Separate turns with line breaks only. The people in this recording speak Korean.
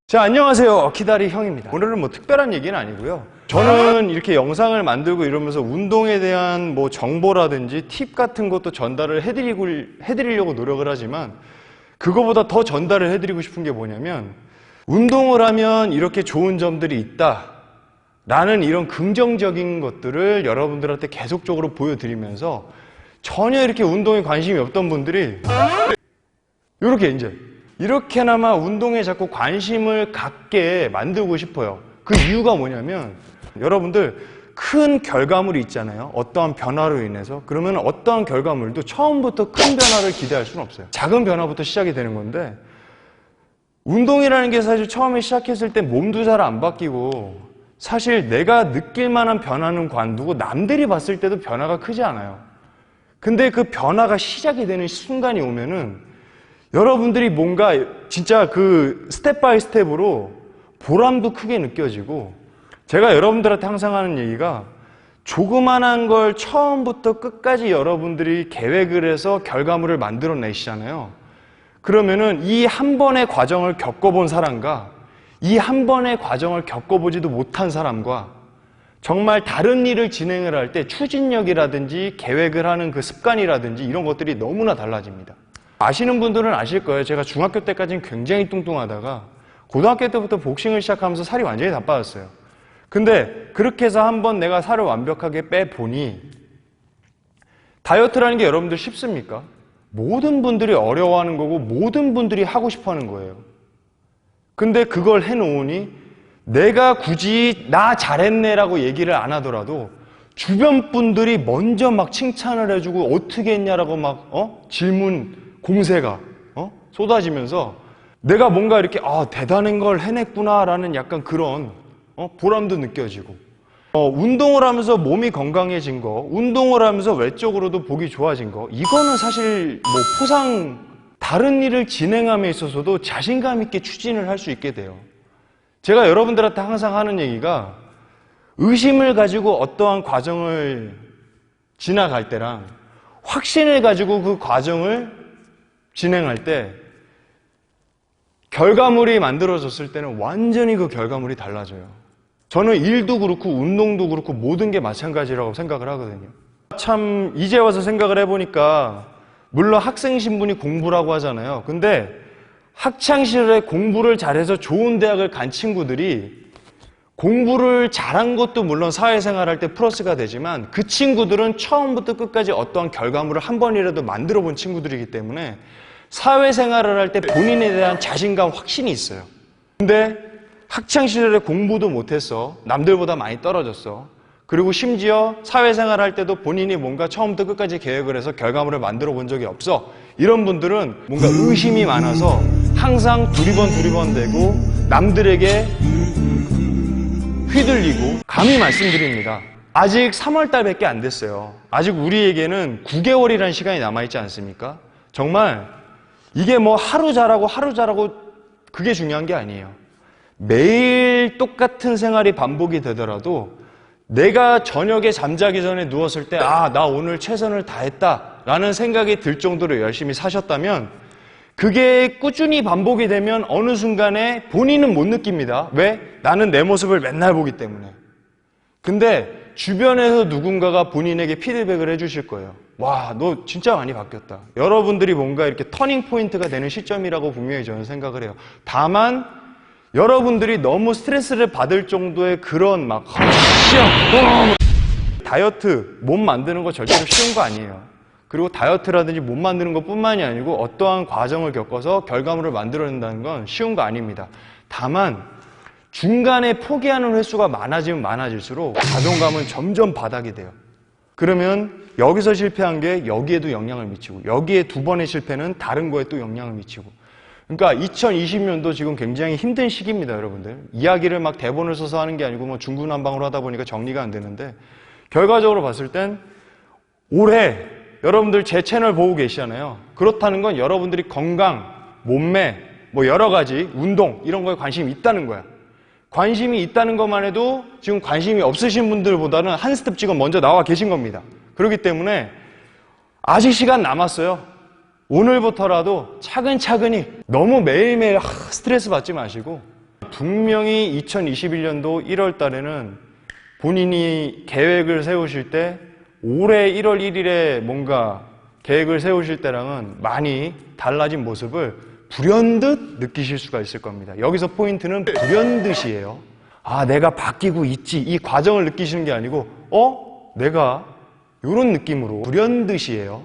자, 안녕하세요. 키다리 형입니다. 오늘은 뭐 특별한 얘기는 아니고요. 저는 이렇게 영상을 만들고 이러면서 운동에 대한 뭐 정보라든지 팁 같은 것도 전달을 해드리려고 노력을 하지만 그거보다 더 전달을 해드리고 싶은 게 뭐냐면 운동을 하면 이렇게 좋은 점들이 있다 라는 이런 긍정적인 것들을 여러분들한테 계속적으로 보여드리면서 전혀 이렇게 운동에 관심이 없던 분들이 이렇게나마 운동에 자꾸 관심을 갖게 만들고 싶어요. 그 이유가 뭐냐면 여러분들 큰 결과물이 있잖아요. 어떠한 변화로 인해서. 그러면 어떠한 결과물도 처음부터 큰 변화를 기대할 수는 없어요. 작은 변화부터 시작이 되는 건데 운동이라는 게 사실 처음에 시작했을 때 몸도 잘 안 바뀌고 사실 내가 느낄 만한 변화는 관두고 남들이 봤을 때도 변화가 크지 않아요. 근데 그 변화가 시작이 되는 순간이 오면은 여러분들이 뭔가 진짜 그 스텝 바이 스텝으로 보람도 크게 느껴지고 제가 여러분들한테 항상 하는 얘기가 조그만한 걸 처음부터 끝까지 여러분들이 계획을 해서 결과물을 만들어내시잖아요. 그러면은 이 한 번의 과정을 겪어본 사람과 이 한 번의 과정을 겪어보지도 못한 사람과 정말 다른 일을 진행을 할 때 추진력이라든지 계획을 하는 그 습관이라든지 이런 것들이 너무나 달라집니다. 아시는 분들은 아실 거예요. 제가 중학교 때까지는 굉장히 뚱뚱하다가 고등학교 때부터 복싱을 시작하면서 살이 완전히 다 빠졌어요. 근데 그렇게 해서 한번 내가 살을 완벽하게 빼보니 다이어트라는 게 여러분들 쉽습니까? 모든 분들이 어려워하는 거고 모든 분들이 하고 싶어하는 거예요. 근데 그걸 해놓으니 내가 굳이 나 잘했네라고 얘기를 안 하더라도 주변 분들이 먼저 막 칭찬을 해주고 어떻게 했냐라고 막 질문 공세가 쏟아지면서 내가 뭔가 이렇게 대단한 걸 해냈구나라는 약간 그런 보람도 느껴지고 운동을 하면서 몸이 건강해진 거, 운동을 하면서 외적으로도 보기 좋아진 거 이거는 사실 뭐 다른 일을 진행함에 있어서도 자신감 있게 추진을 할 수 있게 돼요. 제가 여러분들한테 항상 하는 얘기가 의심을 가지고 어떠한 과정을 지나갈 때랑 확신을 가지고 그 과정을 진행할 때 결과물이 만들어졌을 때는 완전히 그 결과물이 달라져요. 저는 일도 그렇고 운동도 그렇고 모든 게 마찬가지라고 생각을 하거든요. 참 이제 와서 생각을 해보니까 물론 학생 신분이 공부라고 하잖아요. 근데 학창시절에 공부를 잘해서 좋은 대학을 간 친구들이 공부를 잘한 것도 물론 사회생활 할 때 플러스가 되지만 그 친구들은 처음부터 끝까지 어떠한 결과물을 한 번이라도 만들어 본 친구들이기 때문에 사회생활을 할 때 본인에 대한 자신감, 확신이 있어요. 근데 학창시절에 공부도 못했어. 남들보다 많이 떨어졌어. 그리고 심지어 사회생활 할 때도 본인이 뭔가 처음부터 끝까지 계획을 해서 결과물을 만들어 본 적이 없어. 이런 분들은 뭔가 의심이 많아서 항상 두리번 되고 남들에게 휘둘리고 감히 말씀드립니다. 아직 3월달밖에 안 됐어요. 아직 우리에게는 9개월이라는 시간이 남아있지 않습니까? 정말 이게 뭐 하루 잘하고 그게 중요한 게 아니에요. 매일 똑같은 생활이 반복이 되더라도 내가 저녁에 잠자기 전에 누웠을 때 나 오늘 최선을 다했다라는 생각이 들 정도로 열심히 사셨다면 그게 꾸준히 반복이 되면 어느 순간에 본인은 못 느낍니다. 왜? 나는 내 모습을 맨날 보기 때문에. 근데 주변에서 누군가가 본인에게 피드백을 해주실 거예요. 와, 너 진짜 많이 바뀌었다. 여러분들이 뭔가 이렇게 터닝 포인트가 되는 시점이라고 분명히 저는 생각을 해요. 다만 여러분들이 너무 스트레스를 받을 정도의 그런 막 다이어트, 몸 만드는 거 절대로 쉬운 거 아니에요. 그리고 다이어트라든지 몸 만드는 것뿐만이 아니고 어떠한 과정을 겪어서 결과물을 만들어낸다는 건 쉬운 거 아닙니다. 다만 중간에 포기하는 횟수가 많아지면 많아질수록 자존감은 점점 바닥이 돼요. 그러면 여기서 실패한 게 여기에도 영향을 미치고 여기에 두 번의 실패는 다른 거에 또 영향을 미치고 그러니까 2020년도 지금 굉장히 힘든 시기입니다, 여러분들. 이야기를 막 대본을 써서 하는 게 아니고 뭐 중구난방으로 하다 보니까 정리가 안 되는데 결과적으로 봤을 땐 올해 여러분들 제 채널 보고 계시잖아요. 그렇다는 건 여러분들이 건강, 몸매, 뭐 여러 가지 운동 이런 거에 관심이 있다는 거야. 관심이 있다는 것만 해도 지금 관심이 없으신 분들보다는 한 스텝 지금 먼저 나와 계신 겁니다. 그렇기 때문에 아직 시간 남았어요. 오늘부터라도 차근차근히 너무 매일매일 스트레스 받지 마시고 분명히 2021년도 1월 달에는 본인이 계획을 세우실 때 올해 1월 1일에 뭔가 계획을 세우실 때랑은 많이 달라진 모습을 불현듯 느끼실 수가 있을 겁니다. 여기서 포인트는 불현듯이에요. 아, 내가 바뀌고 있지. 이 과정을 느끼시는 게 아니고 내가 이런 느낌으로 불현듯이에요.